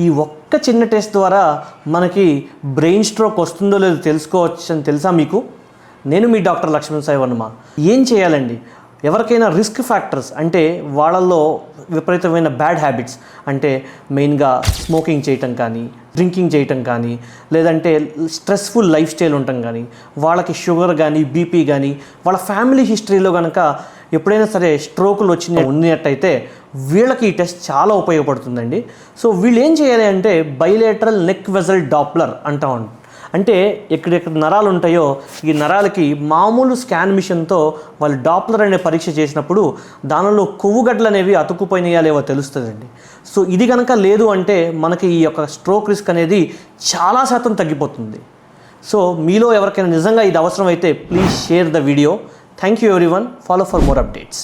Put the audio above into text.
ఈ ఒక్క చిన్న టెస్ట్ ద్వారా మనకి బ్రెయిన్ స్ట్రోక్ వస్తుందో లేదో తెలుసుకోవచ్చని తెలుసా మీకు? నేను మీ డాక్టర్ లక్ష్మణ్ సాయి వర్మ. ఏం చేయాలండి? ఎవరికైనా రిస్క్ ఫ్యాక్టర్స్ అంటే వాళ్ళల్లో విపరీతమైన బ్యాడ్ హ్యాబిట్స్ అంటే మెయిన్గా స్మోకింగ్ చేయటం కానీ, డ్రింకింగ్ చేయటం కానీ, లేదంటే స్ట్రెస్ఫుల్ లైఫ్ స్టైల్ ఉండటం కానీ, వాళ్ళకి షుగర్ కానీ, బీపీ కానీ, వాళ్ళ ఫ్యామిలీ హిస్టరీలో కనుక ఎప్పుడైనా సరే స్ట్రోకులు ఉన్నట్టయితే వీళ్ళకి ఈ టెస్ట్ చాలా ఉపయోగపడుతుందండి. సో వీళ్ళు ఏం చేయాలి అంటే బైలేటరల్ నెక్ వెజల్ డాప్లర్ అంటాం. అంటే ఎక్కడెక్కడ నరాలు ఉంటాయో ఈ నరాలకి మామూలు స్కాన్ మిషన్తో వాళ్ళు డాప్లర్ అనే పరీక్ష చేసినప్పుడు దానిలో కొవ్వుగడ్డలు అనేవి అతుక్కుపోయినాయా లేవో తెలుస్తుందండి. సో ఇది కనుక లేదు అంటే మనకి ఈ యొక్క స్ట్రోక్ రిస్క్ అనేది చాలా శాతం తగ్గిపోతుంది. సో మీలో ఎవరికైనా నిజంగా ఇది అవసరం అయితే please share the video. Thank you everyone. Follow for more updates.